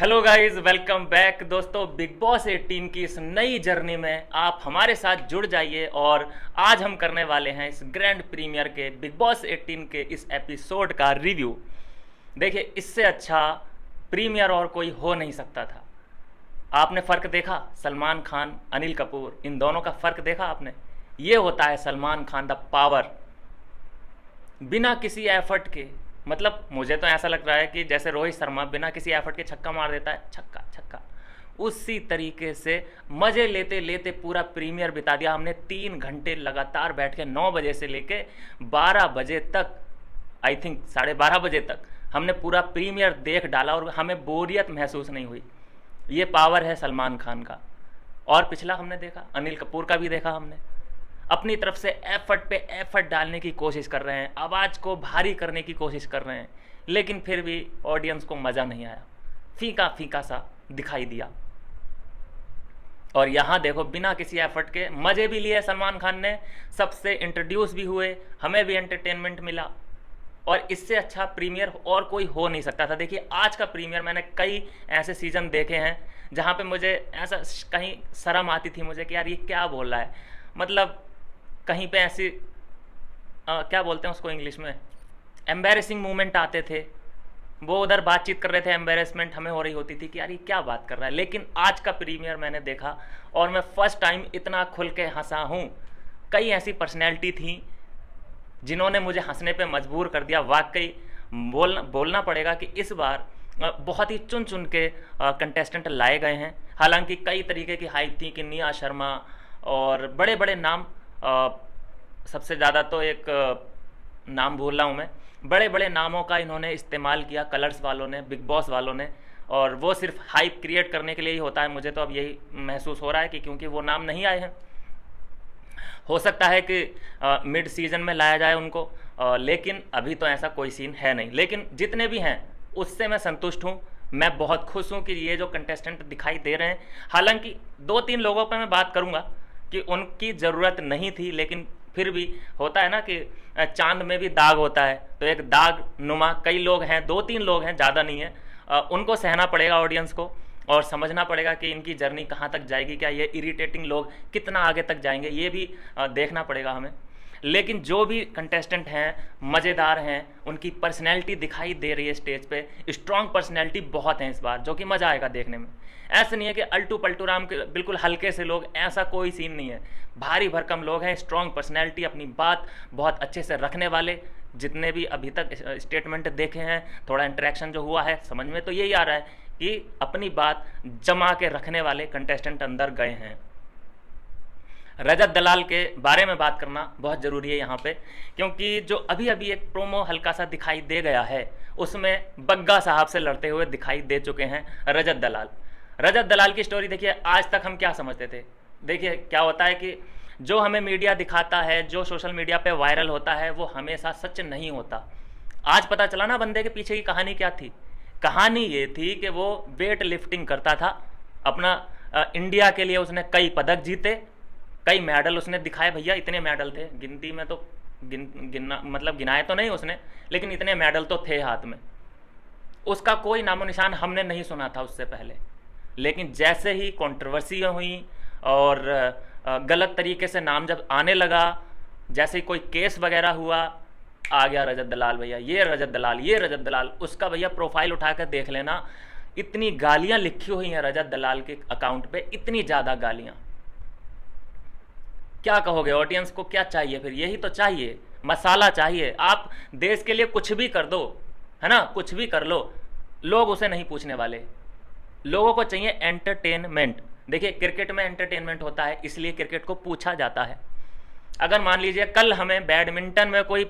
Hello guys, welcome back दोस्तों। Big boss 18 की इस नई जर्नी में आप हमारे साथ जुड़ जाइए और आज हम करने वाले हैं इस ग्रैंड प्रीमियर के बिग बॉस 18 के इस एपिसोड का रिव्यू। देखिए, इससे अच्छा प्रीमियर और कोई हो नहीं सकता था। आपने फ़र्क देखा? सलमान खान, अनिल कपूर, इन दोनों का फ़र्क देखा आपने? ये होता है सलमान खान द पावर। बिना किसी एफर्ट के, मतलब मुझे तो ऐसा लग रहा है कि जैसे रोहित शर्मा बिना किसी एफर्ट के छक्का मार देता है, छक्का छक्का, उसी तरीके से मज़े लेते लेते पूरा प्रीमियर बिता दिया हमने। 3 घंटे लगातार बैठ के 9 बजे से लेके 12 बजे तक, आई थिंक 12:30 बजे तक हमने पूरा प्रीमियर देख डाला और हमें बोरियत महसूस नहीं हुई। ये पावर है सलमान खान का। और पिछला हमने देखा, अनिल कपूर का भी देखा हमने, अपनी तरफ से एफर्ट पे एफर्ट डालने की कोशिश कर रहे हैं, आवाज़ को भारी करने की कोशिश कर रहे हैं, लेकिन फिर भी ऑडियंस को मज़ा नहीं आया, फीका फीका सा दिखाई दिया। और यहाँ देखो, बिना किसी एफर्ट के मज़े भी लिए सलमान खान ने, सबसे इंट्रोड्यूस भी हुए, हमें भी एंटरटेनमेंट मिला। और इससे अच्छा प्रीमियर और कोई हो नहीं सकता था। देखिए, आज का प्रीमियर मैंने कई ऐसे सीज़न देखे हैं जहाँ पे मुझे ऐसा कहीं शर्म आती थी मुझे कि यार ये क्या बोल रहा है। मतलब कहीं पे ऐसी क्या बोलते हैं उसको इंग्लिश में, एम्बेरसिंग मोमेंट आते थे। वो उधर बातचीत कर रहे थे, एम्बेरसमेंट हमें हो रही होती थी कि यार ये क्या बात कर रहा है। लेकिन आज का प्रीमियर मैंने देखा और मैं फर्स्ट टाइम इतना खुल के हंसा हूँ। कई ऐसी पर्सनैलिटी थी जिन्होंने मुझे हंसने पे मजबूर कर दिया। वाकई बोलना पड़ेगा कि इस बार बहुत ही चुन चुन के कंटेस्टेंट लाए गए हैं। हालांकि कई तरीके की हाइप थी कि निया शर्मा और बड़े बड़े नाम, सबसे ज़्यादा तो एक नाम भूल रहा हूँ मैं, बड़े बड़े नामों का इन्होंने इस्तेमाल किया कलर्स वालों ने, बिग बॉस वालों ने। और वो सिर्फ हाइप क्रिएट करने के लिए ही होता है। मुझे तो अब यही महसूस हो रहा है कि क्योंकि वो नाम नहीं आए हैं, हो सकता है कि मिड सीज़न में लाया जाए उनको, लेकिन अभी तो ऐसा कोई सीन है नहीं। लेकिन जितने भी हैं उससे मैं संतुष्ट हूँ। मैं बहुत खुश हूँ कि ये जो कंटेस्टेंट दिखाई दे रहे हैं, हालांकि 2-3 लोगों पर मैं बात करूँगा कि उनकी ज़रूरत नहीं थी, लेकिन फिर भी होता है ना कि चांद में भी दाग होता है, तो एक दाग नुमा कई लोग हैं, 2-3 लोग हैं, ज़्यादा नहीं है। उनको सहना पड़ेगा ऑडियंस को, और समझना पड़ेगा कि इनकी जर्नी कहाँ तक जाएगी, क्या ये इरिटेटिंग लोग कितना आगे तक जाएंगे, ये भी देखना पड़ेगा हमें। लेकिन जो भी कंटेस्टेंट हैं मज़ेदार हैं, उनकी पर्सनैलिटी दिखाई दे रही है स्टेज पे, स्ट्रॉन्ग पर्सनैलिटी बहुत हैं इस बार, जो कि मज़ा आएगा देखने में। ऐसा नहीं है कि अल्टू पल्टू राम के बिल्कुल हल्के से लोग, ऐसा कोई सीन नहीं है। भारी भरकम लोग हैं, स्ट्रॉन्ग पर्सनैलिटी, अपनी बात बहुत अच्छे से रखने वाले। जितने भी अभी तक स्टेटमेंट देखे हैं, थोड़ा इंटरेक्शन जो हुआ है, समझ में तो यही आ रहा है कि अपनी बात जमा के रखने वाले कंटेस्टेंट अंदर गए हैं। रजत दलाल के बारे में बात करना बहुत ज़रूरी है यहाँ पे, क्योंकि जो अभी अभी एक प्रोमो हल्का सा दिखाई दे गया है, उसमें बग्गा साहब से लड़ते हुए दिखाई दे चुके हैं रजत दलाल। रजत दलाल की स्टोरी देखिए, आज तक हम क्या समझते थे। देखिए क्या होता है कि जो हमें मीडिया दिखाता है, जो सोशल मीडिया पे वायरल होता है, वो हमेशा सच नहीं होता। आज पता चला ना बंदे के पीछे की कहानी क्या थी। कहानी ये थी कि वो वेट लिफ्टिंग करता था अपना, इंडिया के लिए उसने कई पदक जीते, कई मेडल उसने दिखाए। भैया इतने मेडल थे, गिनती में तो गिनना मतलब गिनाए तो नहीं उसने, लेकिन इतने मेडल तो थे हाथ में। उसका कोई नामो निशान हमने नहीं सुना था उससे पहले। लेकिन जैसे ही कंट्रोवर्सी हुई और गलत तरीके से नाम जब आने लगा, जैसे ही कोई केस वगैरह हुआ, आ गया रजत दलाल। भैया ये रजत दलाल, ये रजत दलाल, उसका भैया प्रोफाइल उठा कर देख लेना, इतनी गालियां लिखी हुई हैं रजत दलाल के अकाउंट पे, इतनी ज़्यादा गालियां। क्या कहोगे? ऑडियंस को क्या चाहिए फिर? यही तो चाहिए, मसाला चाहिए। आप देश के लिए कुछ भी कर दो, है ना, कुछ भी कर लो, लोग उसे नहीं पूछने वाले। लोगों को चाहिए एंटरटेनमेंट। देखिए क्रिकेट में एंटरटेनमेंट होता है, इसलिए क्रिकेट को पूछा जाता है। अगर मान लीजिए कल हमें बैडमिंटन में कोई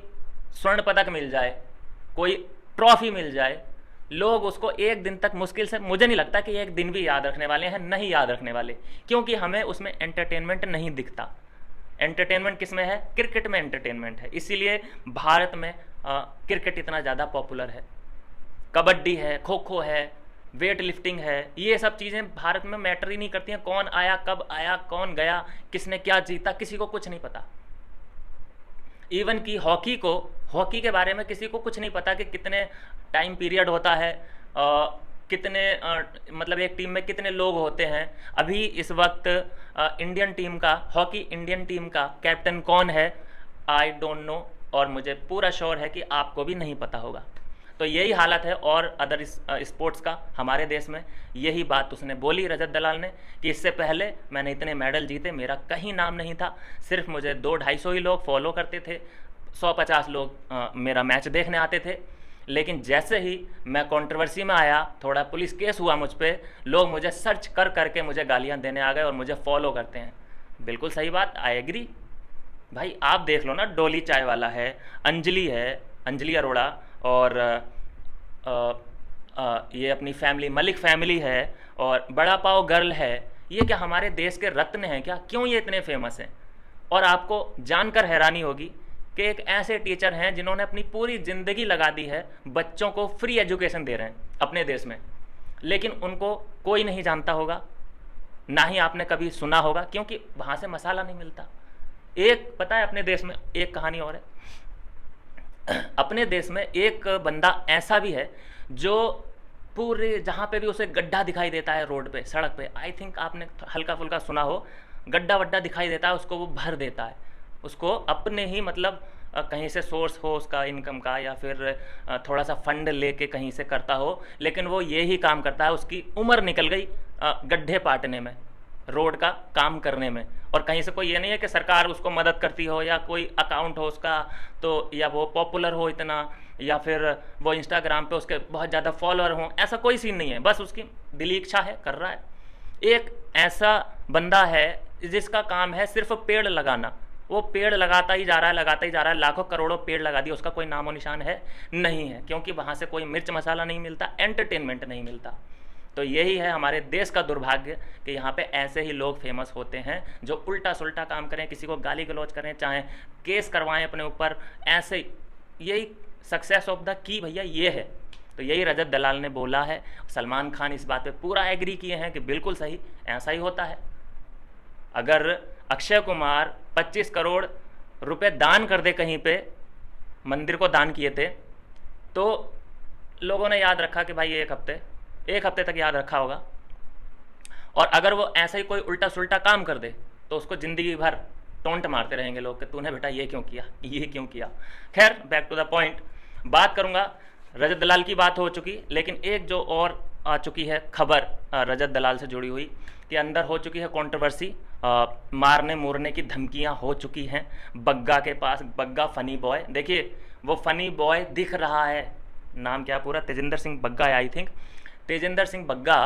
स्वर्ण पदक मिल जाए, कोई ट्रॉफी मिल जाए, लोग उसको एक दिन तक मुश्किल से, मुझे नहीं लगता कि एक दिन भी याद रखने वाले हैं, नहीं याद रखने वाले, क्योंकि हमें उसमें एंटरटेनमेंट नहीं दिखता। एंटरटेनमेंट किस में है? क्रिकेट में एंटरटेनमेंट है। इसीलिए भारत में क्रिकेट इतना ज़्यादा पॉपुलर है। कबड्डी है, खो खो है, वेट लिफ्टिंग है, ये सब चीज़ें भारत में मैटर ही नहीं करती हैं। कौन आया, कब आया, कौन गया, किसने क्या जीता, किसी को कुछ नहीं पता। इवन कि हॉकी के बारे में किसी को कुछ नहीं पता कि कितने टाइम पीरियड होता है, कितने मतलब एक टीम में कितने लोग होते हैं। अभी इस वक्त इंडियन टीम का, हॉकी इंडियन टीम का कैप्टन कौन है, आई डोंट नो, और मुझे पूरा श्योर है कि आपको भी नहीं पता होगा। तो यही हालत है और अदर स्पोर्ट्स का हमारे देश में। यही बात उसने बोली रजत दलाल ने कि इससे पहले मैंने इतने मेडल जीते, मेरा कहीं नाम नहीं था, सिर्फ मुझे 200-250 ही लोग फॉलो करते थे, 100-50 लोग मेरा मैच देखने आते थे। लेकिन जैसे ही मैं कंट्रोवर्सी में आया, थोड़ा पुलिस केस हुआ मुझ पर, लोग मुझे सर्च कर करके मुझे गालियाँ देने आ गए और मुझे फॉलो करते हैं। बिल्कुल सही बात, आई एग्री। भाई आप देख लो ना, डोली चाय वाला है, अंजलि है, अंजलि अरोड़ा, और ये अपनी फैमिली मलिक फैमिली है, और बड़ा पाव गर्ल है। ये क्या हमारे देश के रत्न हैं क्या? क्यों ये इतने फेमस हैं? और आपको जानकर हैरानी होगी कि एक ऐसे टीचर हैं जिन्होंने अपनी पूरी ज़िंदगी लगा दी है, बच्चों को फ्री एजुकेशन दे रहे हैं अपने देश में, लेकिन उनको कोई नहीं जानता होगा, ना ही आपने कभी सुना होगा, क्योंकि वहाँ से मसाला नहीं मिलता। एक पता है, अपने देश में एक कहानी और है। अपने देश में एक बंदा ऐसा भी है जो पूरे जहाँ पे भी उसे गड्ढा दिखाई देता है रोड पे, सड़क पे, आई थिंक आपने हल्का फुल्का सुना हो, गड्ढा वड्ढा दिखाई देता है, उसको वो भर देता है। उसको अपने ही मतलब कहीं से सोर्स हो उसका इनकम का, या फिर थोड़ा सा फंड लेके कहीं से करता हो, लेकिन वो ये ही काम करता है। उसकी उम्र निकल गई गड्ढे पाटने में, रोड का काम करने में, और कहीं से कोई ये नहीं है कि सरकार उसको मदद करती हो, या कोई अकाउंट हो उसका, तो या वो पॉपुलर हो इतना, या फिर वो इंस्टाग्राम पे उसके बहुत ज़्यादा फॉलोअर हों, ऐसा कोई सीन नहीं है। बस उसकी दिली इच्छा है, कर रहा है। एक ऐसा बंदा है जिसका काम है सिर्फ पेड़ लगाना, वो पेड़ लगाता ही जा रहा है, लगाता ही जा रहा है, लाखों करोड़ों पेड़ लगा दिए, उसका कोई नामो निशान है नहीं है, क्योंकि वहाँ से कोई मिर्च मसाला नहीं मिलता, एंटरटेनमेंट नहीं मिलता। तो यही है हमारे देश का दुर्भाग्य कि यहाँ पे ऐसे ही लोग फेमस होते हैं जो उल्टा सुल्टा काम करें, किसी को गाली गलौज करें, चाहे केस करवाएं अपने ऊपर, ऐसे। यही सक्सेस ऑफ द की भैया ये है। तो यही रजत दलाल ने बोला है। सलमान खान इस बात पे पूरा एग्री किए हैं कि बिल्कुल सही, ऐसा ही होता है। अगर अक्षय कुमार 25 करोड़ रुपए दान कर दे, कहीं पे मंदिर को दान किए थे, तो लोगों ने याद रखा कि भाई एक हफ्ते तक याद रखा होगा। और अगर वो ऐसा ही कोई उल्टा सुल्टा काम कर दे तो उसको ज़िंदगी भर टोंट मारते रहेंगे लोग कि तूने बेटा ये क्यों किया, ये क्यों किया। खैर, बैक टू द पॉइंट, बात करूँगा। रजत दलाल की बात हो चुकी, लेकिन एक जो और आ चुकी है खबर रजत दलाल से जुड़ी हुई, कि अंदर हो चुकी है कंट्रोवर्सी, मारने मुरने की धमकियां हो चुकी हैं बग्गा के पास। बग्गा फनी बॉय, देखिए वो फनी बॉय दिख रहा है, नाम क्या पूरा, तेजिंदर सिंह बग्गा है I think. Tejinder Singh Bagga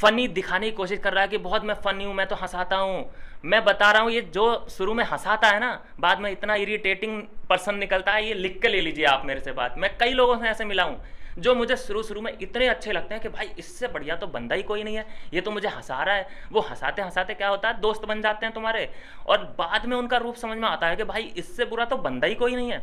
funny दिखाने की कोशिश कर रहा है कि बहुत मैं फ़नी हूँ, मैं तो हंसाता हूँ। मैं बता रहा हूँ, ये जो शुरू में हंसाता है ना, बाद में इतना इरिटेटिंग पर्सन निकलता है। ये लिख के ले लीजिए आप मेरे से बात, मैं कई लोगों से ऐसे मिला हूँ जो मुझे शुरू में इतने अच्छे लगते हैं कि भाई इससे बढ़िया तो बंदा ही कोई नहीं है, ये तो मुझे हंसा रहा है। वो हंसाते हंसाते क्या होता है, दोस्त बन जाते हैं तुम्हारे, और बाद में उनका रूप समझ में आता है कि भाई इससे बुरा तो बंदा ही कोई नहीं है।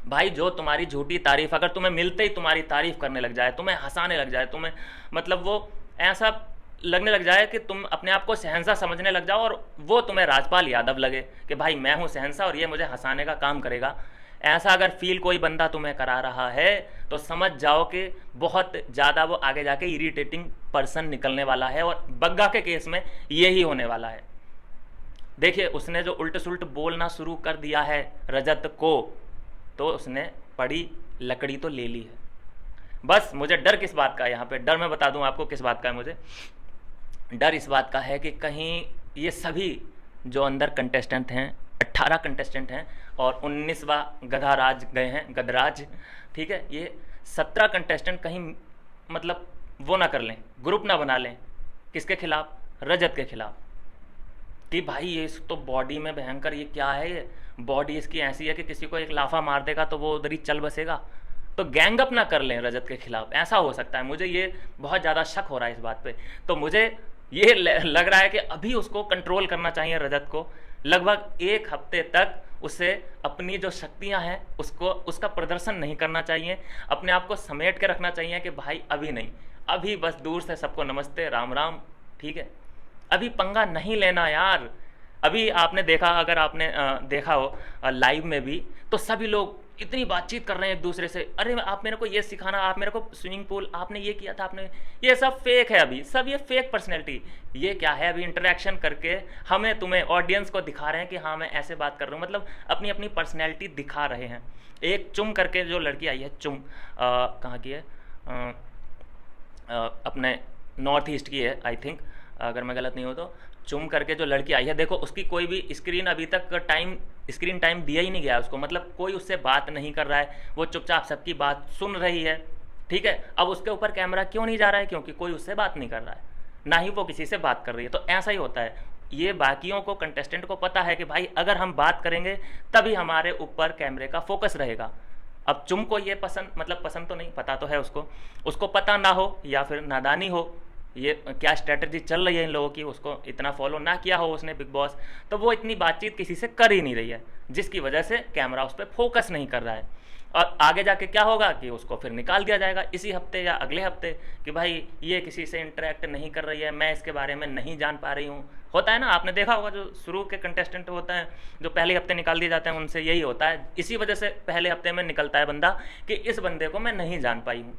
भाई जो तुम्हारी झूठी तारीफ, अगर तुम्हें मिलते ही तुम्हारी तारीफ करने लग जाए, तुम्हें हंसाने लग जाए, तुम्हें मतलब वो ऐसा लगने लग जाए कि तुम अपने आप को शहंशाह समझने लग जाओ, और वो तुम्हें राजपाल यादव लगे कि भाई मैं हूँ शहंशाह और ये मुझे हंसाने का काम करेगा, ऐसा अगर फील कोई बंदा तुम्हें करा रहा है तो समझ जाओ कि बहुत ज़्यादा वो आगे जाके इरिटेटिंग पर्सन निकलने वाला है। और बग्गा के केस में यही होने वाला है। देखिए उसने जो उल्ट सुल्ट बोलना शुरू कर दिया है रजत को, तो उसने बड़ी लकड़ी तो ले ली है। बस मुझे डर किस बात का है, यहाँ पे डर मैं बता दूँ आपको किस बात का है। मुझे डर इस बात का है कि कहीं ये सभी जो अंदर कंटेस्टेंट हैं, 18 कंटेस्टेंट हैं और 19वां गधाराज गए हैं, गधराज, ठीक है, ये 17 कंटेस्टेंट कहीं मतलब वो ना कर लें, ग्रुप ना बना लें, किसके खिलाफ, रजत के खिलाफ, कि भाई ये तो बॉडी में भयंकर, ये क्या है, ये बॉडी इसकी ऐसी है कि किसी को एक लाफा मार देगा तो वो उधर ही चल बसेगा। तो गैंग अप ना कर लें रजत के खिलाफ, ऐसा हो सकता है। मुझे ये बहुत ज़्यादा शक हो रहा है इस बात पे। तो मुझे ये लग रहा है कि अभी उसको कंट्रोल करना चाहिए रजत को, लगभग 1 हफ्ते तक उसे अपनी जो शक्तियां हैं उसको, उसका प्रदर्शन नहीं करना चाहिए, अपने आप को समेट के रखना चाहिए कि भाई अभी नहीं, अभी बस दूर से सबको नमस्ते राम राम, ठीक है, अभी पंगा नहीं लेना यार। अभी आपने देखा, अगर आपने देखा हो लाइव में भी, तो सभी लोग इतनी बातचीत कर रहे हैं एक दूसरे से, अरे आप मेरे को ये सिखाना, आप मेरे को स्विमिंग पूल, आपने ये किया था, आपने ये सब फेक है अभी, सब ये फेक पर्सनैलिटी। ये क्या है, अभी इंटरेक्शन करके हमें तुम्हें ऑडियंस को दिखा रहे हैं कि हाँ मैं ऐसे बात कर रहा हूँ, मतलब अपनी अपनी पर्सनैलिटी दिखा रहे हैं। एक चुम करके जो लड़की आई है, चुम कहाँ की है, अपने नॉर्थ ईस्ट की है आई थिंक, अगर मैं गलत नहीं हूँ तो। चुम करके जो लड़की आई है, देखो उसकी कोई भी अभी तक स्क्रीन टाइम दिया ही नहीं गया उसको, मतलब कोई उससे बात नहीं कर रहा है, वो चुपचाप सबकी बात सुन रही है, ठीक है। अब उसके ऊपर कैमरा क्यों नहीं जा रहा है, क्योंकि कोई उससे बात नहीं कर रहा है, ना ही वो किसी से बात कर रही है। तो ऐसा ही होता है, ये बाकियों को, कंटेस्टेंट को पता है कि भाई अगर हम बात करेंगे तभी हमारे ऊपर कैमरे का फोकस रहेगा। अब चुम को ये पसंद, मतलब पसंद तो नहीं, पता तो है उसको पता ना हो या फिर नादानी हो, ये क्या स्ट्रेटजी चल रही है इन लोगों की, उसको इतना फॉलो ना किया हो उसने बिग बॉस, तो वो इतनी बातचीत किसी से कर ही नहीं रही है, जिसकी वजह से कैमरा उस पर फोकस नहीं कर रहा है। और आगे जाके क्या होगा कि उसको फिर निकाल दिया जाएगा इसी हफ्ते या अगले हफ्ते कि भाई ये किसी से इंटरेक्ट नहीं कर रही है, मैं इसके बारे में नहीं जान पा रही हूँ। होता है ना, आपने देखा होगा जो शुरू के कंटेस्टेंट होते हैं जो पहले हफ्ते निकाल दिए जाते हैं, उनसे यही होता है, इसी वजह से पहले हफ्ते में निकलता है बंदा कि इस बंदे को मैं नहीं जान पाई हूँ।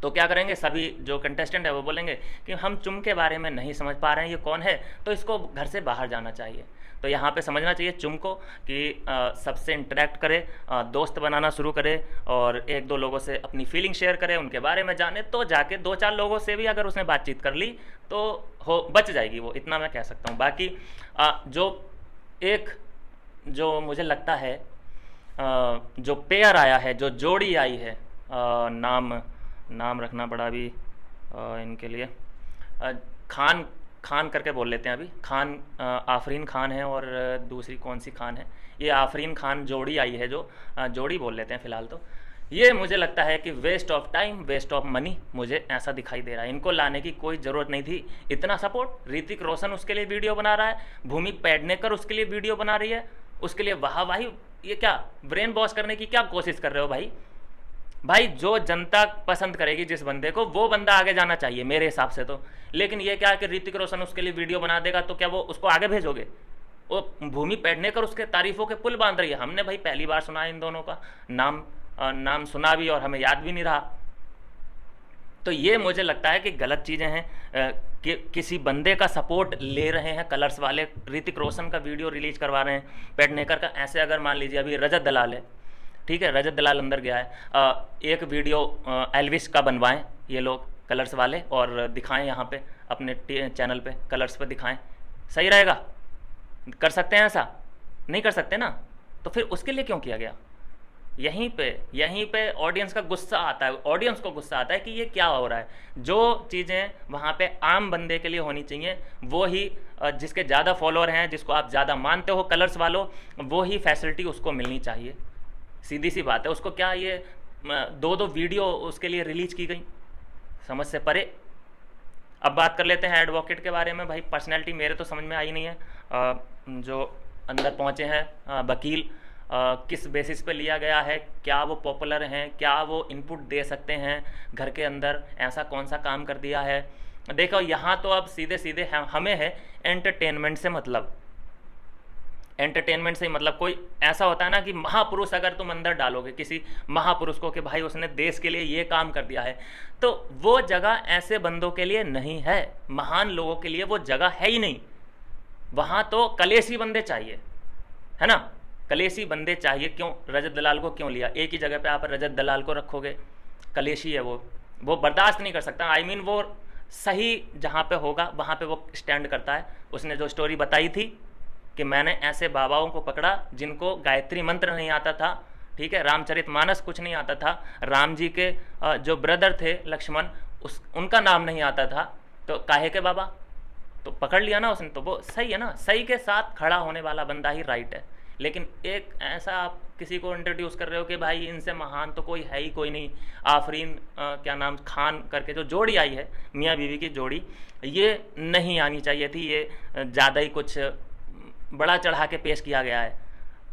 तो क्या करेंगे सभी जो कंटेस्टेंट है वो बोलेंगे कि हम चुम के बारे में नहीं समझ पा रहे हैं, ये कौन है, तो इसको घर से बाहर जाना चाहिए। तो यहाँ पे समझना चाहिए चुम को कि सबसे इंटरेक्ट करे, दोस्त बनाना शुरू करे और एक दो लोगों से अपनी फीलिंग शेयर करे, उनके बारे में जाने, तो जाके दो चार लोगों से भी अगर उसने बातचीत कर ली तो बच जाएगी वो, इतना मैं कह सकता हूँ। बाकी जो मुझे लगता है जो पेयर आया है, जो जोड़ी आई है, नाम रखना पड़ा अभी इनके लिए, खान करके बोल लेते हैं अभी, आफरीन खान है और दूसरी कौन सी खान है, ये आफरीन खान जोड़ी आई है, जो जोड़ी बोल लेते हैं फ़िलहाल। तो ये मुझे लगता है कि waste of time, waste of money, मुझे ऐसा दिखाई दे रहा है। इनको लाने की कोई ज़रूरत नहीं थी। इतना सपोर्ट, ऋतिक रोशन उसके लिए वीडियो बना रहा है, भूमि पेडनेकर उसके लिए वीडियो बना रही है, उसके लिए वाहवाही, ये क्या ब्रेन वॉश करने की क्या कोशिश कर रहे हो भाई? जो जनता पसंद करेगी जिस बंदे को, वो बंदा आगे जाना चाहिए मेरे हिसाब से तो। लेकिन ये क्या है कि ऋतिक रोशन उसके लिए वीडियो बना देगा तो क्या वो उसको आगे भेजोगे? वो भूमि पेडनेकर उसके तारीफों के पुल बांध रही है। हमने भाई पहली बार सुना इन दोनों का नाम सुना भी और हमें याद भी नहीं रहा। तो ये मुझे लगता है कि गलत चीज़ें हैं कि किसी बंदे का सपोर्ट ले रहे हैं कलर्स वाले, ऋतिक रोशन का वीडियो रिलीज करवा रहे हैं, पेडनेकर का। ऐसे अगर मान लीजिए अभी रजत दलाल है, ठीक है, रजत दलाल अंदर गया है, एक वीडियो एल्विस का बनवाएं ये लोग कलर्स वाले और दिखाएं यहाँ पे अपने चैनल पे, कलर्स पे दिखाएं, सही रहेगा? कर सकते हैं ऐसा? नहीं कर सकते ना, तो फिर उसके लिए क्यों किया गया? यहीं पे ऑडियंस का गुस्सा आता है, ऑडियंस को गुस्सा आता है कि ये क्या हो रहा है। जो चीज़ें वहाँ पे आम बंदे के लिए होनी चाहिए वो ही, जिसके ज़्यादा फॉलोअर हैं, जिसको आप ज़्यादा मानते हो कलर्स वालों, वो ही फैसिलिटी उसको मिलनी चाहिए। सीधी सी बात है। उसको क्या ये दो वीडियो उसके लिए रिलीज की गई, समझ से परे। अब बात कर लेते हैं एडवोकेट के बारे में। भाई पर्सनैलिटी मेरे तो समझ में आई नहीं है। जो अंदर पहुँचे हैं वकील, किस बेसिस पे लिया गया है, क्या वो पॉपुलर हैं, क्या वो इनपुट दे सकते हैं घर के अंदर, ऐसा कौन सा काम कर दिया है। देखो यहाँ तो अब सीधे हमें है एंटरटेनमेंट से मतलब, एंटरटेनमेंट से ही मतलब। कोई ऐसा होता है ना कि महापुरुष अगर तुम अंदर डालोगे किसी महापुरुष को कि भाई उसने देश के लिए ये काम कर दिया है, तो वो जगह ऐसे बंदों के लिए नहीं है, महान लोगों के लिए वो जगह है ही नहीं। वहाँ तो कलेशी बंदे चाहिए, है ना, कलेशी बंदे चाहिए। क्यों रजत दलाल को क्यों लिया? एक ही जगह पे आप रजत दलाल को रखोगे, कलेशी है वो बर्दाश्त नहीं कर सकता। आई मीन वो सही जहाँ पे होगा वहाँ पे वो स्टैंड करता है। उसने जो स्टोरी बताई थी कि मैंने ऐसे बाबाओं को पकड़ा जिनको गायत्री मंत्र नहीं आता था, ठीक है, रामचरितमानस कुछ नहीं आता था, राम जी के जो ब्रदर थे लक्ष्मण, उनका नाम नहीं आता था, तो काहे के बाबा, तो पकड़ लिया ना उसने। तो वो सही है ना, सही के साथ खड़ा होने वाला बंदा ही राइट है। लेकिन एक ऐसा आप किसी को इंट्रोड्यूस कर रहे हो कि भाई इनसे महान तो कोई है ही कोई नहीं। आफरीन क्या नाम खान करके जो जोड़ी आई है, मियाँ बीवी की जोड़ी, ये नहीं आनी चाहिए थी। ये ज़्यादा ही कुछ बड़ा चढ़ा के पेश किया गया है।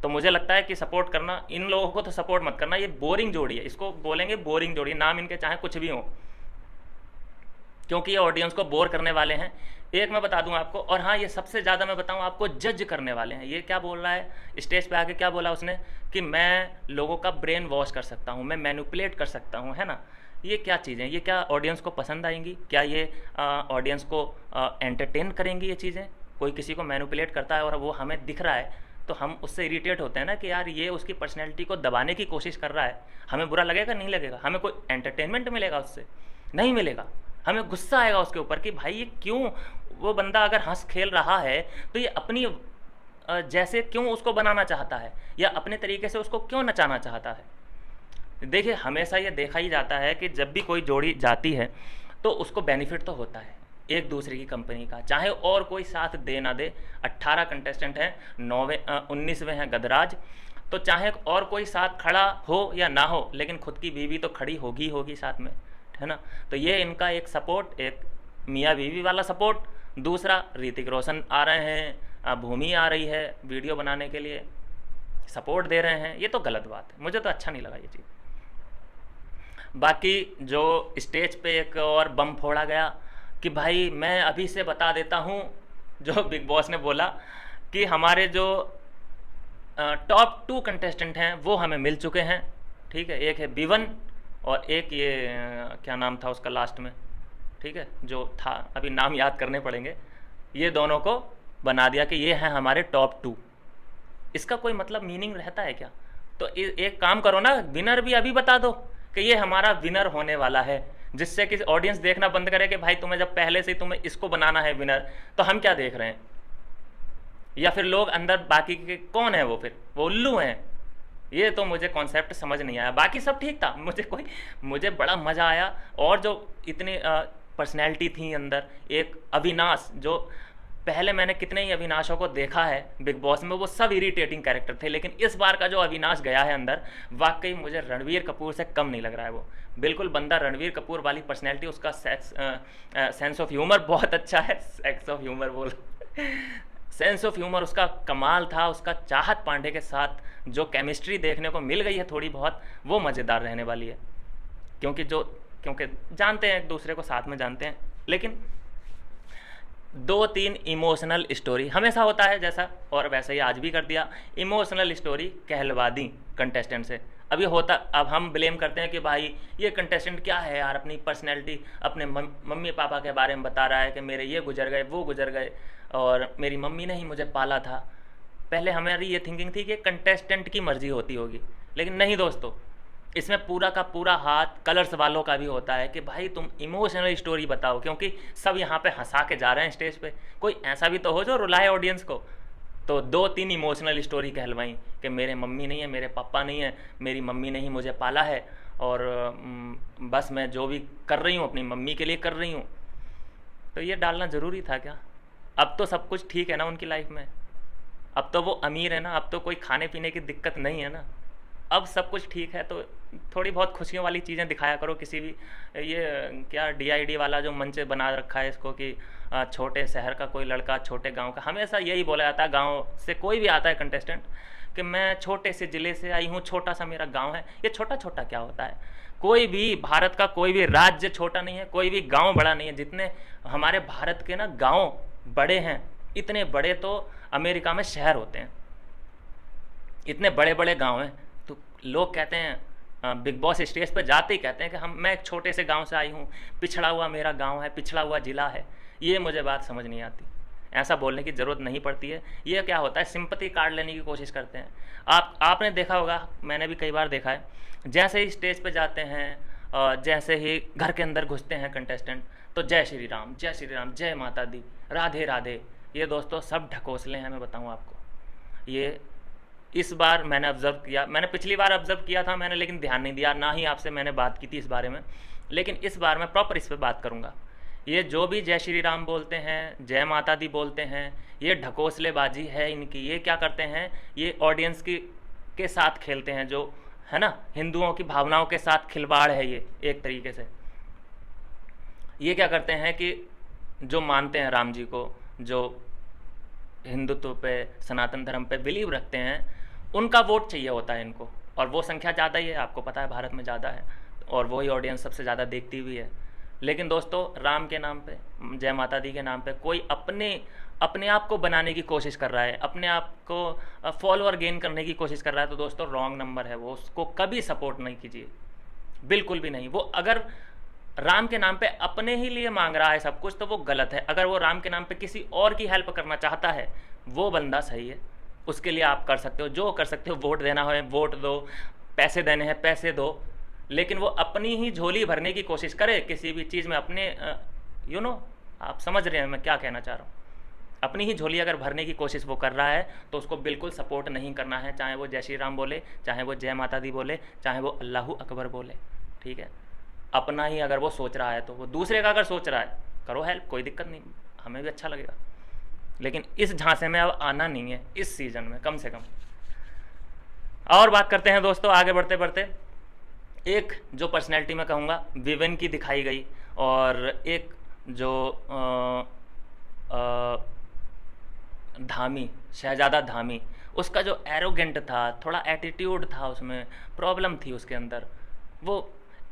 तो मुझे लगता है कि सपोर्ट करना, इन लोगों को तो सपोर्ट मत करना। ये बोरिंग जोड़ी है, इसको बोलेंगे बोरिंग जोड़ी, नाम इनके चाहे कुछ भी हो। क्योंकि ये ऑडियंस को बोर करने वाले हैं। एक मैं बता दूं आपको, और हाँ ये सबसे ज़्यादा मैं बताऊं आपको, जज करने वाले हैं। ये क्या बोल रहा है स्टेज पे आके, क्या बोला उसने कि मैं लोगों का ब्रेन वॉश कर सकता हूँ, मैं मैनिपुलेट कर सकता हूँ, है ना। ये क्या चीज़ें, ये क्या ऑडियंस को पसंद आएंगी? क्या ये ऑडियंस को एंटरटेन करेंगी ये चीज़ें? कोई किसी को मैनिपुलेट करता है और वो हमें दिख रहा है तो हम उससे इरिटेट होते हैं ना कि यार ये उसकी पर्सनैलिटी को दबाने की कोशिश कर रहा है। हमें बुरा लगेगा? नहीं लगेगा। हमें कोई एंटरटेनमेंट मिलेगा उससे? नहीं मिलेगा। हमें गुस्सा आएगा उसके ऊपर कि भाई ये क्यों, वो बंदा अगर हंस खेल रहा है तो ये अपनी जैसे क्यों उसको बनाना चाहता है, या अपने तरीके से उसको क्यों नचाना चाहता है। देखिए हमेशा ये देखा ही जाता है कि जब भी कोई जोड़ी जाती है तो उसको बेनिफिट तो होता है एक दूसरे की कंपनी का, चाहे और कोई साथ दे ना दे। 18 कंटेस्टेंट हैं, 19वें हैं गदराज, तो चाहे और कोई साथ खड़ा हो या ना हो, लेकिन खुद की बीवी तो खड़ी होगी होगी साथ में, है ना। तो ये इनका एक सपोर्ट, एक मियाँ बीवी वाला सपोर्ट। दूसरा ऋतिक रोशन आ रहे हैं, भूमि आ रही है वीडियो बनाने के लिए, सपोर्ट दे रहे हैं। ये तो गलत बात है, मुझे तो अच्छा नहीं लगा ये चीज़। बाकी जो स्टेज पे एक और बम फोड़ा गया कि भाई मैं अभी से बता देता हूँ, जो बिग बॉस ने बोला कि हमारे जो टॉप 2 कंटेस्टेंट हैं वो हमें मिल चुके हैं, ठीक है। एक है B1 और एक ये क्या नाम था उसका लास्ट में, ठीक है, जो था, अभी नाम याद करने पड़ेंगे। ये दोनों को बना दिया कि ये हैं हमारे टॉप 2। इसका कोई मतलब मीनिंग रहता है क्या? तो एक काम करो ना, विनर भी अभी बता दो कि ये हमारा विनर होने वाला है, जिससे कि ऑडियंस देखना बंद करे कि भाई तुम्हें जब पहले से ही तुम्हें इसको बनाना है विनर, तो हम क्या देख रहे हैं। या फिर लोग अंदर बाकी के कौन है, वो फिर वो उल्लू हैं। ये तो मुझे कॉन्सेप्ट समझ नहीं आया। बाकी सब ठीक था, मुझे बड़ा मज़ा आया। और जो इतनी पर्सनैलिटी थी अंदर, एक अविनाश, जो पहले मैंने कितने ही अविनाशों को देखा है बिग बॉस में, वो सब इरिटेटिंग कैरेक्टर थे, लेकिन इस बार का जो अविनाश गया है अंदर, वाकई मुझे रणवीर कपूर से कम नहीं लग रहा है। वो बिल्कुल बंदा रणवीर कपूर वाली पर्सनैलिटी, उसका सेंस ऑफ ह्यूमर बहुत अच्छा है। सेंस ऑफ ह्यूमर बोल सेंस ऑफ ह्यूमर उसका कमाल था। उसका चाहत पांडे के साथ जो केमिस्ट्री देखने को मिल गई है थोड़ी बहुत, वो मज़ेदार रहने वाली है, क्योंकि जानते हैं एक दूसरे को, साथ में जानते हैं। लेकिन 2-3 इमोशनल स्टोरी हमेशा होता है जैसा, और वैसे ही आज भी कर दिया। इमोशनल स्टोरी कहलवा दी कंटेस्टेंट से। अब हम ब्लेम करते हैं कि भाई ये कंटेस्टेंट क्या है यार, अपनी पर्सनैलिटी, अपने मम्मी पापा के बारे में बता रहा है कि मेरे ये गुजर गए, वो गुजर गए, और मेरी मम्मी ने ही मुझे पाला था। पहले हमारी ये थिंकिंग थी कि कंटेस्टेंट की मर्जी होती होगी, लेकिन नहीं दोस्तों, इसमें पूरा का पूरा हाथ कलर्स वालों का भी होता है कि भाई तुम इमोशनल स्टोरी बताओ, क्योंकि सब यहाँ पे हंसा के जा रहे हैं स्टेज पे, कोई ऐसा भी तो हो जो रुलाए ऑडियंस को। तो 2-3 इमोशनल स्टोरी कहलवाई कि मेरे मम्मी नहीं है, मेरे पापा नहीं है, मेरी मम्मी ने ही मुझे पाला है, और बस मैं जो भी कर रही हूँ अपनी मम्मी के लिए कर रही हूँ। तो ये डालना ज़रूरी था क्या? अब तो सब कुछ ठीक है ना उनकी लाइफ में, अब तो वो अमीर है ना, अब तो कोई खाने पीने की दिक्कत नहीं है ना, अब सब कुछ ठीक है। तो थोड़ी बहुत खुशियों वाली चीज़ें दिखाया करो किसी भी, ये क्या DID वाला जो मंच बना रखा है इसको कि छोटे शहर का कोई लड़का छोटे गांव का, हमेशा यही बोला जाता है गांव से कोई भी आता है कंटेस्टेंट कि मैं छोटे से ज़िले से आई हूँ, छोटा सा मेरा गांव है। ये छोटा छोटा क्या होता है? कोई भी भारत का कोई भी राज्य छोटा नहीं है, कोई भी गाँव बड़ा नहीं है। जितने हमारे भारत के ना गाँव बड़े हैं, इतने बड़े तो अमेरिका में शहर होते हैं, इतने बड़े बड़े गाँव हैं। तो लोग कहते हैं बिग बॉस स्टेज पर जाते ही कहते हैं कि मैं एक छोटे से गांव से आई हूँ, पिछड़ा हुआ मेरा गांव है, पिछड़ा हुआ ज़िला है। ये मुझे बात समझ नहीं आती। ऐसा बोलने की ज़रूरत नहीं पड़ती है। ये क्या होता है, सिंपैथी कार्ड लेने की कोशिश करते हैं। आपने देखा होगा, मैंने भी कई बार देखा है, जैसे ही स्टेज पर जाते हैं, जैसे ही घर के अंदर घुसते हैं कंटेस्टेंट, तो जय श्री राम, जय श्री राम, जय माता दी, राधे राधे। ये दोस्तों सब ढकोसले हैं, मैं बताऊँ आपको। ये इस बार मैंने ऑब्ज़र्व किया, मैंने पिछली बार ऑब्ज़र्व किया था मैंने, लेकिन ध्यान नहीं दिया, ना ही आपसे मैंने बात की थी इस बारे में। लेकिन इस बार मैं प्रॉपर इस पर बात करूँगा। ये जो भी जय श्री राम बोलते हैं, जय माता दी बोलते हैं, ये ढकोसलेबाजी है इनकी। ये क्या करते हैं, ये ऑडियंस के साथ खेलते हैं, जो है ना, हिंदुओं की भावनाओं के साथ खिलवाड़ है ये एक तरीके से। ये क्या करते हैं कि जो मानते हैं राम जी को, जो हिंदुत्व पे, सनातन धर्म पे बिलीव रखते हैं, उनका वोट चाहिए होता है इनको, और वो संख्या ज़्यादा ही है, आपको पता है भारत में ज़्यादा है, और वही ऑडियंस सबसे ज़्यादा देखती भी है। लेकिन दोस्तों राम के नाम पे, जय माता दी के नाम पे कोई अपने अपने आप को बनाने की कोशिश कर रहा है, अपने आप को फॉलोअर गेन करने की कोशिश कर रहा है, तो दोस्तों रॉन्ग नंबर है वो, उसको कभी सपोर्ट नहीं कीजिए, बिल्कुल भी नहीं। वो अगर राम के नाम पे अपने ही लिए मांग रहा है सब कुछ तो वो गलत है। अगर वो राम के नाम पे किसी और की हेल्प करना चाहता है वो बंदा सही है, उसके लिए आप कर सकते हो जो कर सकते हो, वोट देना है वोट दो, पैसे देने हैं पैसे दो, लेकिन वो अपनी ही झोली भरने की कोशिश करे किसी भी चीज़ में, अपने आप समझ रहे हैं मैं क्या कहना चाह रहा हूँ। अपनी ही झोली अगर भरने की कोशिश वो कर रहा है तो उसको बिल्कुल सपोर्ट नहीं करना है, चाहे वो जय श्री राम बोले, चाहे वो जय माता दी बोले, चाहे वो अल्लाह अकबर बोले, ठीक है। अपना ही अगर वो सोच रहा है तो वो दूसरे का अगर सोच रहा है करो हेल्प, कोई दिक्कत नहीं, हमें भी अच्छा लगेगा, लेकिन इस झांसे में अब आना नहीं है इस सीज़न में कम से कम। और बात करते हैं दोस्तों आगे बढ़ते बढ़ते, एक जो पर्सनैलिटी मैं कहूँगा विवेन की दिखाई गई, और एक जो धामी, शहजादा धामी, उसका जो एरोगेंट था, थोड़ा एटीट्यूड था, उसमें प्रॉब्लम थी उसके अंदर। वो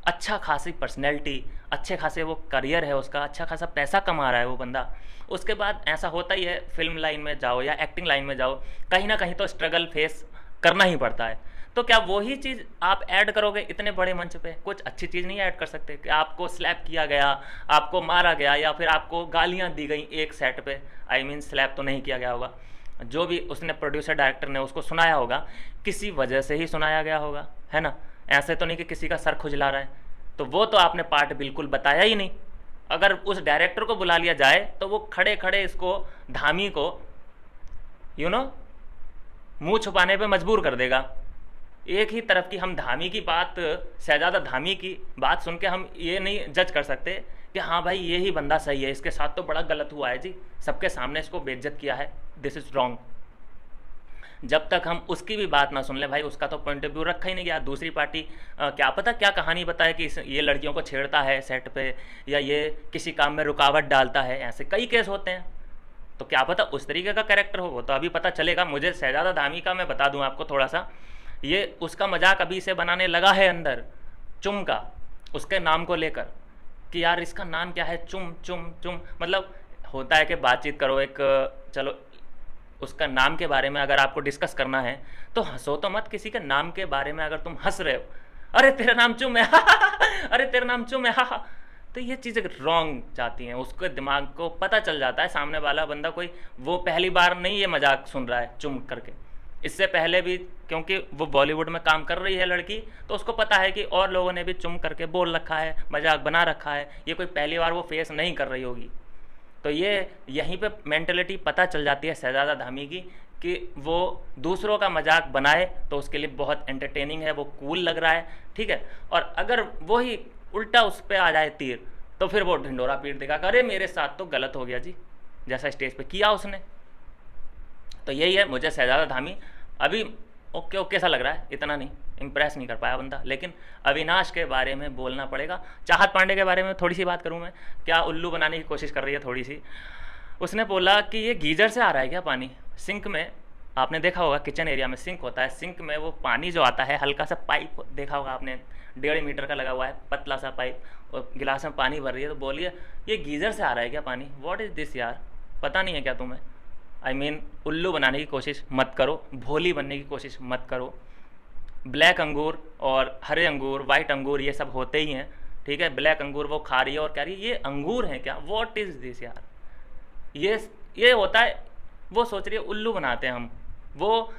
अच्छा खासी पर्सनैलिटी, अच्छे खासे वो करियर है उसका, अच्छा खासा पैसा कमा रहा है वो बंदा, उसके बाद ऐसा होता ही है फिल्म लाइन में जाओ या एक्टिंग लाइन में जाओ, कहीं ना कहीं तो स्ट्रगल फेस करना ही पड़ता है। तो क्या वही चीज़ आप ऐड करोगे इतने बड़े मंच पे? कुछ अच्छी चीज़ नहीं ऐड कर सकते कि आपको स्लैप किया गया, आपको मारा गया, या फिर आपको गालियाँ दी गई एक सेट पे, आई मीन स्लैप तो नहीं किया गया होगा, जो भी उसने प्रोड्यूसर डायरेक्टर ने उसको सुनाया होगा किसी वजह से ही सुनाया गया होगा, है ना। ऐसे तो नहीं कि किसी का सर खुजला रहा है, तो वो तो आपने पार्ट बिल्कुल बताया ही नहीं। अगर उस डायरेक्टर को बुला लिया जाए तो वो खड़े खड़े इसको, धामी को मुंह छुपाने पे मजबूर कर देगा। एक ही तरफ की हम धामी की बात, शहजादा धामी की बात सुन के हम ये नहीं जज कर सकते कि हाँ भाई ये ही बंदा सही है, इसके साथ तो बड़ा गलत हुआ है जी, सबके सामने इसको बेइज्जत किया है, दिस इज़ रॉन्ग। जब तक हम उसकी भी बात ना सुन ले भाई, उसका तो पॉइंट ऑफ व्यू रखा ही नहीं गया। दूसरी पार्टी क्या पता क्या कहानी बताए कि ये लड़कियों को छेड़ता है सेट पे, या ये किसी काम में रुकावट डालता है, ऐसे कई केस होते हैं। तो क्या पता उस तरीके का कैरेक्टर हो, वो तो अभी पता चलेगा। मुझे शहजादा धामी का मैं बता दूं आपको थोड़ा सा, ये उसका मजाक अभी से बनाने लगा है अंदर, चुम का, उसके नाम को लेकर कि यार इसका नाम क्या है, चुम चुम चुम। मतलब होता है कि बातचीत करो, एक चलो उसका नाम के बारे में अगर आपको डिस्कस करना है तो हंसो तो मत किसी के नाम के बारे में। अगर तुम हंस रहे हो, अरे तेरा नाम चुम है अरे तेरा नाम चुम है, तो ये चीज़ें रॉन्ग जाती हैं। उसके दिमाग को पता चल जाता है सामने वाला बंदा कोई, वो पहली बार नहीं ये मजाक सुन रहा है चुम करके, इससे पहले भी, क्योंकि वो बॉलीवुड में काम कर रही है लड़की, तो उसको पता है कि और लोगों ने भी चुम करके बोल रखा है, मजाक बना रखा है, ये कोई पहली बार वो फेस नहीं कर रही होगी। तो ये यहीं पे मेंटेलिटी पता चल जाती है शहजादा धामी की कि वो दूसरों का मजाक बनाए तो उसके लिए बहुत एंटरटेनिंग है, वो कूल लग रहा है, ठीक है। और अगर वही उल्टा उस पर आ जाए तीर तो फिर वो ढिंडोरा पीट देगा, अरे मेरे साथ तो गलत हो गया जी, जैसा स्टेज पे किया उसने। तो यही है, मुझे शहजादा धामी अभी ओके ओके सा लग रहा है, इतना नहीं इम्प्रेस नहीं कर पाया बंदा। लेकिन अविनाश के बारे में बोलना पड़ेगा। चाहत पांडे के बारे में थोड़ी सी बात करूं मैं, क्या उल्लू बनाने की कोशिश कर रही है थोड़ी सी। उसने बोला कि ये गीजर से आ रहा है क्या पानी, सिंक में, आपने देखा होगा किचन एरिया में सिंक होता है, सिंक में वो पानी जो आता है हल्का सा पाइप देखा होगा आपने, 1.5 मीटर का लगा हुआ है पतला सा पाइप, और गिलास में पानी भर रही है, तो बोलिए ये गीजर से आ रहा है क्या पानी, व्हाट इज़ दिस यार, पता नहीं है क्या तुम्हें। आई मीन उल्लू बनाने की कोशिश मत करो, भोली बनने की कोशिश मत करो। ब्लैक अंगूर और हरे अंगूर, वाइट अंगूर, ये सब होते ही हैं, ठीक है। ब्लैक अंगूर वो खा रही है और कह रही है ये अंगूर हैं क्या, व्हाट इज़ दिस यार, ये होता है। वो सोच रही है उल्लू बनाते हैं हम, वो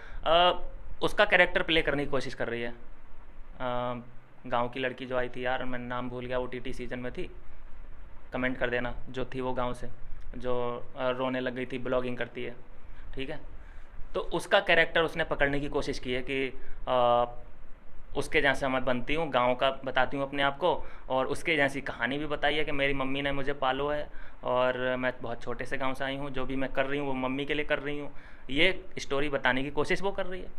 उसका कैरेक्टर प्ले करने की कोशिश कर रही है। गांव की लड़की जो आई थी यार, मैं नाम भूल गया, OTT सीजन में थी, कमेंट कर देना, जो थी वो गांव से, जो रोने लग गई थी, ब्लॉगिंग करती है, ठीक है। तो उसका कैरेक्टर उसने पकड़ने की कोशिश की है कि उसके जैसा मैं बनती हूँ, गांव का बताती हूँ अपने आप को, और उसके जैसी कहानी भी बताई है कि मेरी मम्मी ने मुझे पालो है और मैं बहुत छोटे से गांव से आई हूँ, जो भी मैं कर रही हूँ वो मम्मी के लिए कर रही हूँ। ये स्टोरी बताने की कोशिश वो कर रही है।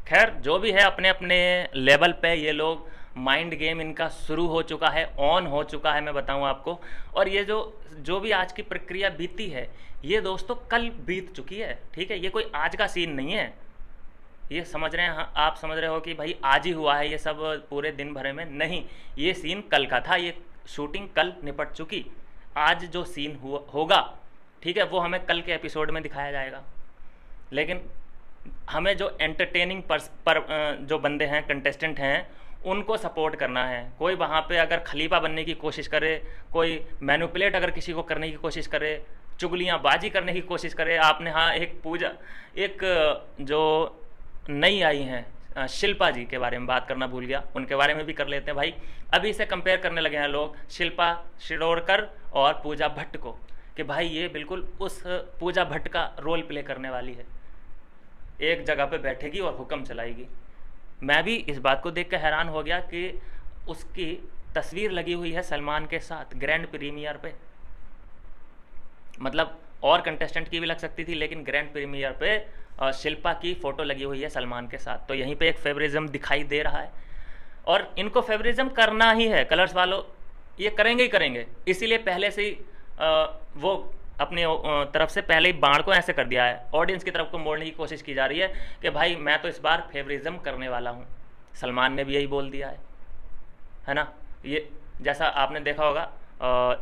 खैर जो भी है, अपने अपने लेवल पे ये लोग, माइंड गेम इनका शुरू हो चुका है, ऑन हो चुका है, मैं बताऊं आपको। और ये जो भी आज की प्रक्रिया बीती है, ये दोस्तों कल बीत चुकी है, ठीक है। ये कोई आज का सीन नहीं है, ये समझ रहे हैं, हाँ, आप समझ रहे हो कि भाई आज ही हुआ है ये सब पूरे दिन भरे में, नहीं, ये सीन कल का था, ये शूटिंग कल निपट चुकी। आज जो सीन होगा, ठीक है, वो हमें कल के एपिसोड में दिखाया जाएगा। लेकिन हमें जो एंटरटेनिंग जो बंदे हैं, कंटेस्टेंट हैं, उनको सपोर्ट करना है। कोई वहाँ पे अगर खलीफा बनने की कोशिश करे, कोई मैनिपुलेट अगर किसी को करने की कोशिश करे, चुगलियाँ बाजी करने की कोशिश करे। आपने हाँ एक जो नई आई हैं शिल्पा जी के बारे में बात करना भूल गया, उनके बारे में भी कर लेते हैं भाई। अभी से कंपेयर करने लगे हैं लोग शिल्पा शिरोडकर और पूजा भट्ट को, कि भाई ये बिल्कुल उस पूजा भट्ट का रोल प्ले करने वाली है, एक जगह पे बैठेगी और हुक्म चलाएगी। मैं भी इस बात को देख कर हैरान हो गया कि उसकी तस्वीर लगी हुई है सलमान के साथ ग्रैंड प्रीमियर पे। मतलब और कंटेस्टेंट की भी लग सकती थी, लेकिन ग्रैंड प्रीमियर पे शिल्पा की फ़ोटो लगी हुई है सलमान के साथ। तो यहीं पे एक फेवरिज्म दिखाई दे रहा है, और इनको फेवरिज्म करना ही है। कलर्स वालों ये करेंगे ही करेंगे, इसीलिए पहले से ही वो अपनी तरफ से पहले ही बाण को ऐसे कर दिया है, ऑडियंस की तरफ को मोड़ने की कोशिश की जा रही है कि भाई मैं तो इस बार फेवरिज्म करने वाला हूँ। सलमान ने भी यही बोल दिया है ना। ये जैसा आपने देखा होगा,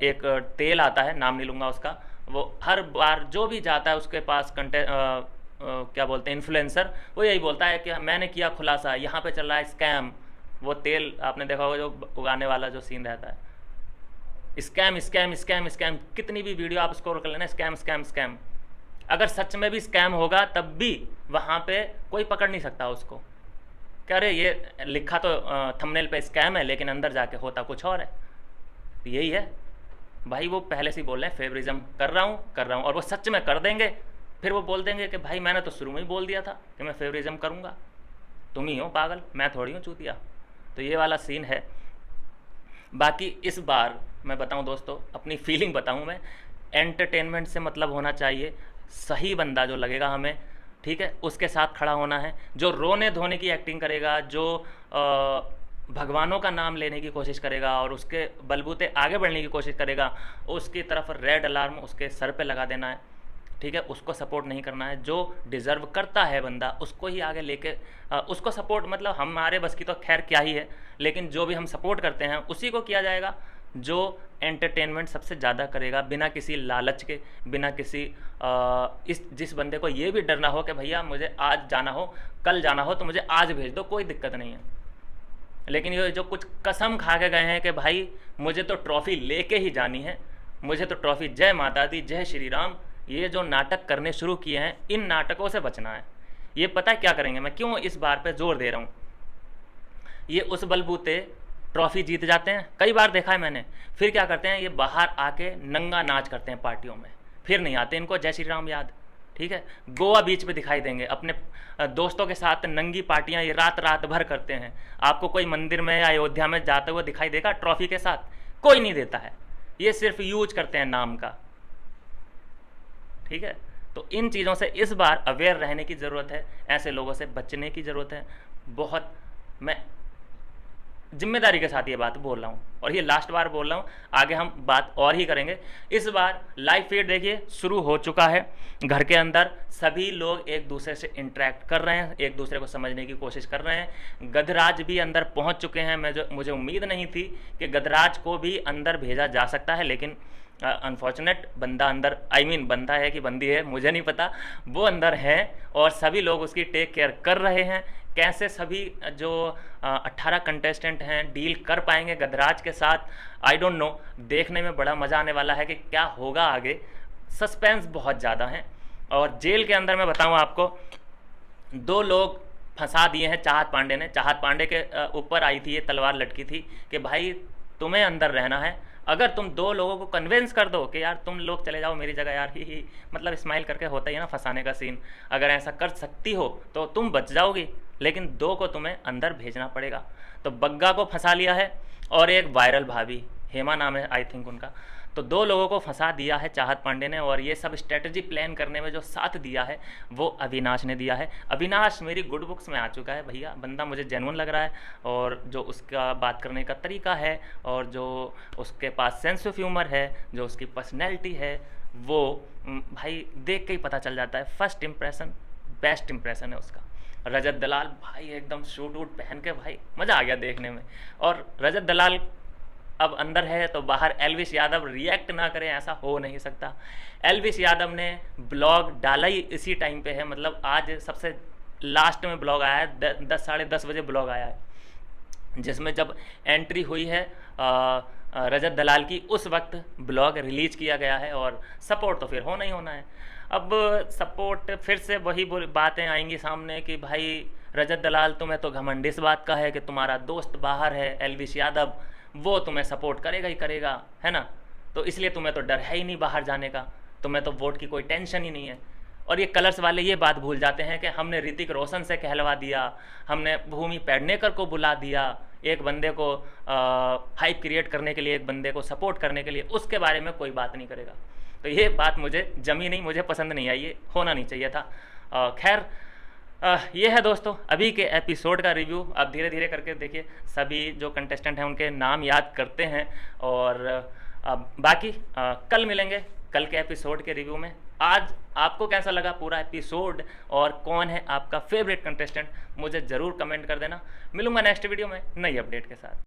एक तेल आता है, नाम नहीं लूँगा उसका, वो हर बार जो भी जाता है उसके पास क्या बोलते हैं इन्फ्लुएंसर, वो यही बोलता है कि मैंने किया खुलासा, यहाँ पे चल रहा है स्कैम। वो तेल आपने देखा होगा जो उगाने वाला जो सीन रहता है, स्कैम स्कैम स्कैम स्कैम, कितनी भी वीडियो आप स्क्रॉल कर लेना, स्कैम स्कैम स्कैम। अगर सच में भी स्कैम होगा तब भी वहाँ पे कोई पकड़ नहीं सकता उसको, कह रहे ये लिखा तो थंबनेल पे स्कैम है, लेकिन अंदर जाके होता कुछ और है। यही है भाई, वो पहले से ही बोल रहे हैं फेवरिज्म कर रहा हूँ, और वो सच में कर देंगे। फिर वो बोल देंगे कि भाई मैंने तो शुरू में ही बोल दिया था कि मैं फेवरिज्म करूँगा, तुम ही हो पागल, मैं थोड़ी हूँ चूतिया। तो ये वाला सीन है। बाकी इस बार मैं बताऊं दोस्तों, अपनी फीलिंग बताऊं मैं, एंटरटेनमेंट से मतलब होना चाहिए, सही बंदा जो लगेगा हमें, ठीक है, उसके साथ खड़ा होना है। जो रोने धोने की एक्टिंग करेगा, जो भगवानों का नाम लेने की कोशिश करेगा और उसके बलबूते आगे बढ़ने की कोशिश करेगा, उसकी तरफ रेड अलार्म उसके सर पे लगा देना है, ठीक है। उसको सपोर्ट नहीं करना है। जो डिज़र्व करता है बंदा, उसको ही आगे लेके उसको सपोर्ट, मतलब हमारे बस की तो खैर क्या ही है, लेकिन जो भी हम सपोर्ट करते हैं उसी को किया जाएगा जो एंटरटेनमेंट सबसे ज़्यादा करेगा, बिना किसी लालच के, बिना किसी जिस बंदे को ये भी डरना हो कि भैया मुझे आज जाना हो, कल जाना हो तो मुझे आज भेज दो, कोई दिक्कत नहीं है। लेकिन ये जो कुछ कसम खा के गए हैं कि भाई मुझे तो ट्रॉफ़ी लेके ही जानी है, मुझे तो ट्रॉफ़ी, जय माता दी जय श्री राम, ये जो नाटक करने शुरू किए हैं, इन नाटकों से बचना है। ये पता है क्या करेंगे, मैं क्यों इस बार पे जोर दे रहा हूँ। ये उस बलबूते ट्रॉफ़ी जीत जाते हैं, कई बार देखा है मैंने, फिर क्या करते हैं, ये बाहर आके नंगा नाच करते हैं पार्टियों में, फिर नहीं आते इनको जय श्री राम याद, ठीक है। गोवा बीच पे दिखाई देंगे अपने दोस्तों के साथ, नंगी पार्टियां ये रात भर करते हैं। आपको कोई मंदिर में या अयोध्या में जाते हुए दिखाई देगा ट्रॉफ़ी के साथ? कोई नहीं देता है, ये सिर्फ यूज करते हैं नाम का, ठीक है। तो इन चीज़ों से इस बार अवेयर रहने की ज़रूरत है, ऐसे लोगों से बचने की ज़रूरत है बहुत। मैं जिम्मेदारी के साथ ये बात बोल रहा हूँ, और ये लास्ट बार बोल रहा हूँ, आगे हम बात और ही करेंगे। इस बार लाइव फीड देखिए शुरू हो चुका है, घर के अंदर सभी लोग एक दूसरे से इंटरेक्ट कर रहे हैं, एक दूसरे को समझने की कोशिश कर रहे हैं। गधराज भी अंदर पहुँच चुके हैं। मुझे उम्मीद नहीं थी कि गधराज को भी अंदर भेजा जा सकता है, लेकिन अनफॉर्चुनेट बंदा अंदर, बंदा है कि बंदी है मुझे नहीं पता, वो अंदर है और सभी लोग उसकी टेक केयर कर रहे हैं। कैसे सभी जो 18 कंटेस्टेंट हैं डील कर पाएंगे गधराज के साथ, आई डोंट नो। देखने में बड़ा मज़ा आने वाला है कि क्या होगा आगे। सस्पेंस बहुत ज़्यादा है। और जेल के अंदर मैं बताऊं आपको, 2 लोग फंसा दिए हैं चाहत पांडे ने। चाहत पांडे के ऊपर आई थी ये तलवार लटकी थी कि भाई तुम्हें अंदर रहना है, अगर तुम 2 लोगों को कन्विंस कर दो कि यार तुम लोग चले जाओ मेरी जगह, यार ही मतलब स्माइल करके होता ही है ना फंसाने का सीन, अगर ऐसा कर सकती हो तो तुम बच जाओगी, लेकिन 2 को तुम्हें अंदर भेजना पड़ेगा। तो बग्गा को फंसा लिया है और एक वायरल भाभी, हेमा नाम है आई थिंक उनका, तो 2 लोगों को फंसा दिया है चाहत पांडे ने। और ये सब स्ट्रेटजी प्लान करने में जो साथ दिया है वो अविनाश ने दिया है। अविनाश मेरी गुड बुक्स में आ चुका है भैया, बंदा मुझे जेन्युइन लग रहा है, और जो उसका बात करने का तरीका है और जो उसके पास सेंस ऑफ ह्यूमर है, जो उसकी पर्सनैलिटी है, वो भाई देख के ही पता चल जाता है। फर्स्ट इम्प्रेशन बेस्ट इम्प्रेशन है उसका। रजत दलाल भाई एकदम सूट वूट पहन के भाई मज़ा आ गया देखने में। और रजत दलाल अब अंदर है तो बाहर एल्विस यादव रिएक्ट ना करें ऐसा हो नहीं सकता। एल्विस यादव ने ब्लॉग डाला ही इसी टाइम पे है, मतलब आज सबसे लास्ट में ब्लॉग आया है, 10 साढ़े 10 बजे ब्लॉग आया है, जिसमें जब एंट्री हुई है रजत दलाल की उस वक्त ब्लॉग रिलीज किया गया है। और सपोर्ट तो फिर होना ही होना है। अब सपोर्ट फिर से वही बातें आएंगी सामने कि भाई रजत दलाल तुम्हें तो घमंड इस बात का है कि तुम्हारा दोस्त बाहर है एल्विस यादव, वो तुम्हें सपोर्ट करेगा ही करेगा, है ना, तो इसलिए तुम्हें तो डर है ही नहीं बाहर जाने का, तुम्हें तो वोट की कोई टेंशन ही नहीं है। और ये कलर्स वाले ये बात भूल जाते हैं कि हमने ऋतिक रोशन से कहलवा दिया, हमने भूमि पेडनेकर को बुला दिया एक बंदे को हाइप क्रिएट करने के लिए, एक बंदे को सपोर्ट करने के लिए, उसके बारे में कोई बात नहीं करेगा। तो ये बात मुझे जमी नहीं, मुझे पसंद नहीं आई, ये होना नहीं चाहिए था। खैर ये है दोस्तों अभी के एपिसोड का रिव्यू। अब धीरे धीरे करके देखिए सभी जो कंटेस्टेंट हैं उनके नाम याद करते हैं और बाकी कल मिलेंगे कल के एपिसोड के रिव्यू में। आज आपको कैसा लगा पूरा एपिसोड और कौन है आपका फेवरेट कंटेस्टेंट मुझे ज़रूर कमेंट कर देना। मिलूंगा नेक्स्ट वीडियो में नई अपडेट के साथ।